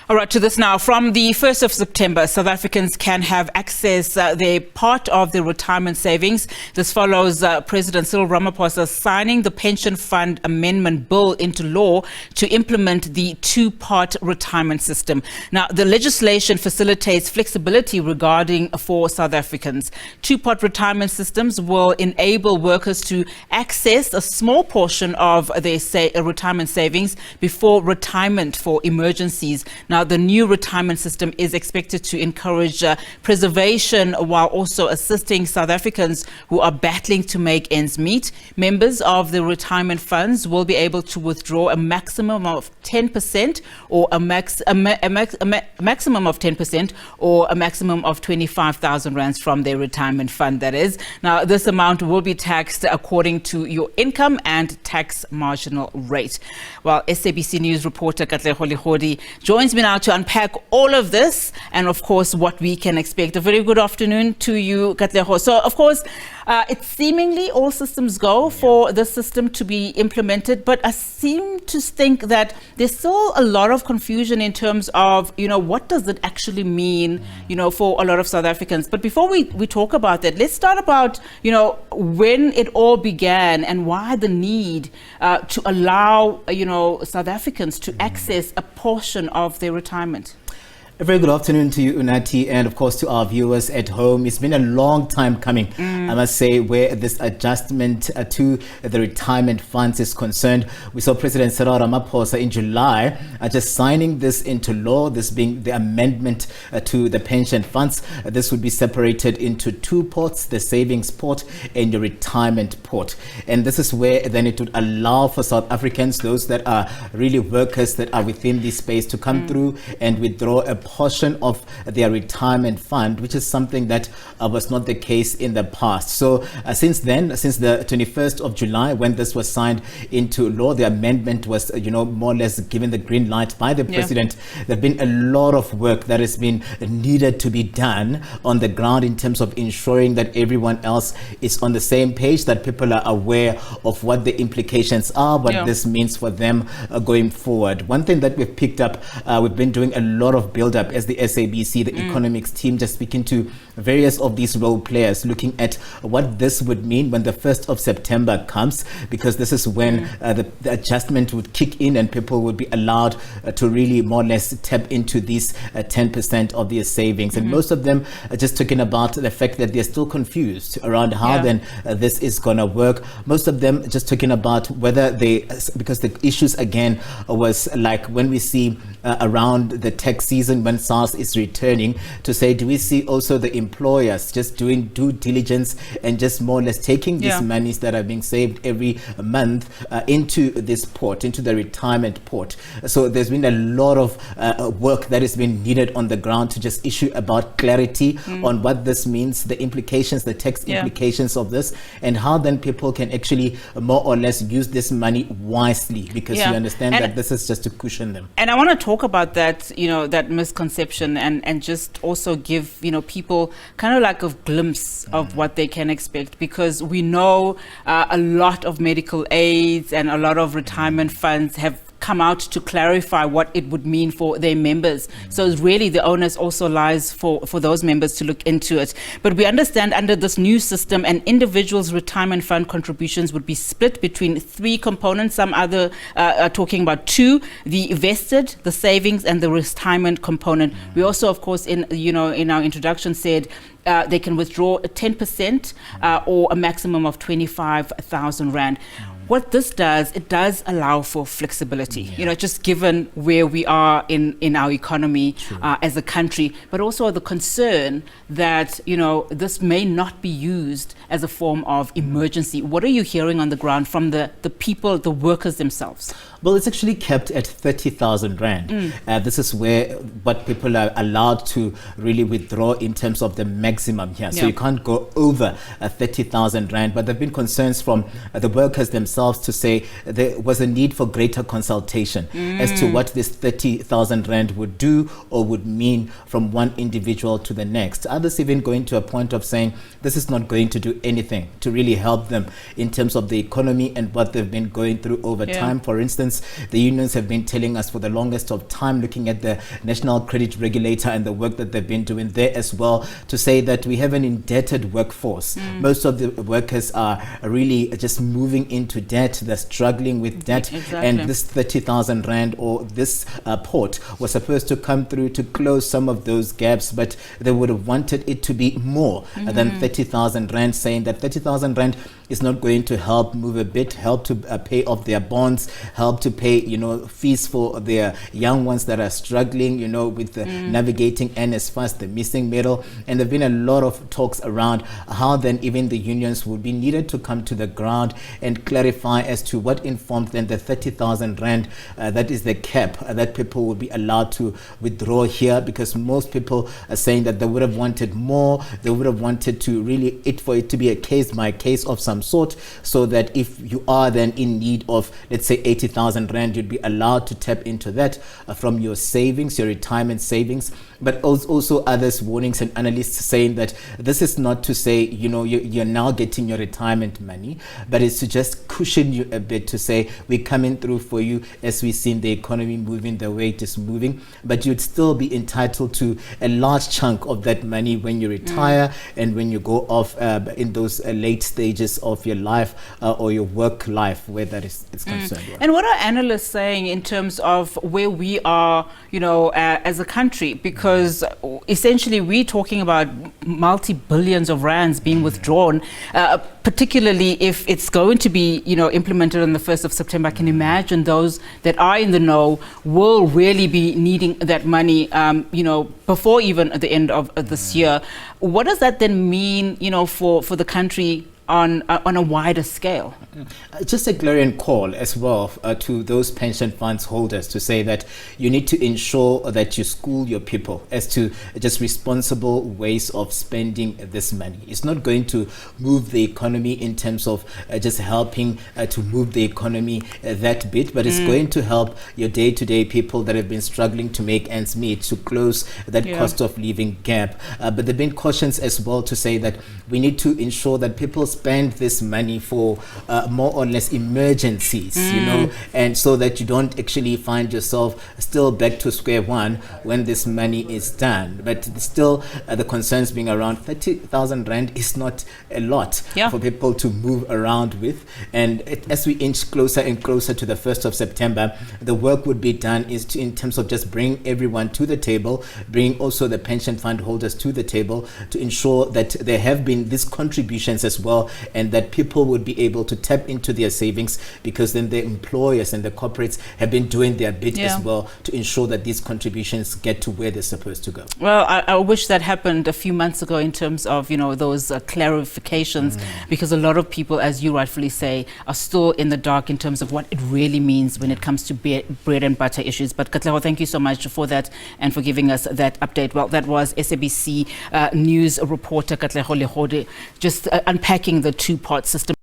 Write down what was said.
All right, to this now. From the 1st of September, South Africans can have access their part of their retirement savings. This follows President Cyril Ramaphosa signing the Pension Fund Amendment Bill into law to implement the two-part retirement system. Now, the legislation facilitates flexibility regarding for South Africans. Two-part retirement systems will enable workers to access a small portion of their retirement savings before retirement for emergencies. Now, the new retirement system is expected to encourage preservation while also assisting South Africans who are battling to make ends meet. Members of the retirement funds will be able to withdraw a maximum of 10% or a maximum of 10% or a maximum of 25,000 rands from their retirement fund, that is. Now, this amount will be taxed according to your income and tax marginal rate. Well, SABC News reporter Katlego Legodi joins me now to unpack all of this and, of course, what we can expect. A very good afternoon to you, Katlego. So, of course, it's seemingly all systems go for the system to be implemented, but I seem to think that there's still a lot of confusion in terms of, what does it actually mean, for a lot of South Africans. But before we talk about that, let's start about, when it all began and why the need to allow, South Africans to access a portion of their retirement. A very good afternoon to you, Unati, and of course to our viewers at home. It's been a long time coming, I must say, where this adjustment to the retirement funds is concerned. We saw President Cyril Ramaphosa in July just signing this into law, this being the amendment to the pension funds. This would be separated into two pots, the savings pot and the retirement pot. And this is where then it would allow for South Africans, those that are really workers that are within this space, to come through and withdraw a portion of their retirement fund, which is something that was not the case in the past. So since then, since the 21st of July, when this was signed into law, the amendment was, more or less given the green light by the president. There's been a lot of work that has been needed to be done on the ground in terms of ensuring that everyone else is on the same page, that people are aware of what the implications are, what this means for them going forward. One thing that we've picked up, we've been doing a lot of build up as the SABC, the economics team, just speaking to various of these role players, looking at what this would mean when the 1st of September comes, because this is when the adjustment would kick in and people would be allowed to really more or less tap into these 10% of their savings. And most of them are just talking about the fact that they're still confused around how then this is going to work. Most of them just talking about whether because the issues again was like when we see around the tax season, when SARS is returning, to say, do we see also the employers just doing due diligence and just more or less taking these monies that are being saved every month into this port, into the retirement port. So there's been a lot of work that has been needed on the ground to just issue about clarity on what this means, the implications, the tax implications of this, and how then people can actually more or less use this money wisely, because you understand that this is just to cushion them. And I want to talk about that, that misconception and just also give, people kind of like a glimpse of what they can expect, because we know a lot of medical aids and a lot of retirement funds have come out to clarify what it would mean for their members. So really the onus also lies for those members to look into it. But we understand under this new system, an individual's retirement fund contributions would be split between three components. Some other are talking about two: the vested, the savings, and the retirement component. We also, of course, in our introduction said they can withdraw 10% or a maximum of 25,000 rand. What this does, it does allow for flexibility, just given where we are in our economy as a country, but also the concern that, this may not be used as a form of emergency. What are you hearing on the ground from the people, the workers themselves? Well, it's actually kept at 30,000 rand. This is where what people are allowed to really withdraw in terms of the maximum here. So you can't go over 30,000 rand, but there have been concerns from the workers themselves themselves to say there was a need for greater consultation as to what this 30,000 rand would do or would mean from one individual to the next. Others even going to a point of saying this is not going to do anything to really help them in terms of the economy and what they've been going through over time. For instance, the unions have been telling us for the longest of time, looking at the National Credit Regulator and the work that they've been doing there as well, to say that we have an indebted workforce. Most of the workers are really just moving into debt. They're struggling with debt. And this 30,000 rand or this port was supposed to come through to close some of those gaps, but they would have wanted it to be more than 30,000 rand, saying that 30,000 rand is not going to help move a bit, help to pay off their bonds, help to pay, fees for their young ones that are struggling, with navigating NSFAS, the missing middle. And there have been a lot of talks around how then even the unions would be needed to come to the ground and clarify as to what informed then the 30,000 rand, that is the cap that people would be allowed to withdraw here, because most people are saying that they would have wanted more. They would have wanted to really for it to be a case by case of some sort, so that if you are then in need of, let's say, 80,000 rand, you'd be allowed to tap into that from your savings, your retirement savings. But also others, warnings and analysts saying that this is not to say, you're now getting your retirement money, but it's to just cushion you a bit, to say we're coming through for you as we've seen the economy moving the way it is moving, but you'd still be entitled to a large chunk of that money when you retire and when you go off in those late stages of your life or your work life, where that is concerned. And what are analysts saying in terms of where we are, as a country? Because essentially we're talking about multi-billions of rands being withdrawn, particularly if it's going to be, implemented on the 1st of September. I can imagine those that are in the know will really be needing that money, before even the end of this year. What does that then mean, for the country on a wider scale? Just a clarion call as well to those pension funds holders, to say that you need to ensure that you school your people as to just responsible ways of spending this money. It's not going to move the economy in terms of just helping to move the economy that bit, but it's going to help your day-to-day people that have been struggling to make ends meet, to close that cost of living gap. But there have been cautions as well to say that we need to ensure that people spend this money for more or less emergencies, and so that you don't actually find yourself still back to square one when this money is done. But still, the concerns being around 30,000 rand is not a lot for people to move around with. And as we inch closer and closer to the 1st of September, the work would be done in terms of just bring everyone to the table, bring also the pension fund holders to the table, to ensure that there have been these contributions as well, and that people would be able to tap into their savings, because then the employers and the corporates have been doing their bit as well to ensure that these contributions get to where they're supposed to go. Well, I wish that happened a few months ago in terms of, those clarifications, because a lot of people, as you rightfully say, are still in the dark in terms of what it really means when it comes to bread and butter issues. But Katlego, thank you so much for that and for giving us that update. Well, that was SABC news reporter Katlego Legodi, just unpacking the two-part system.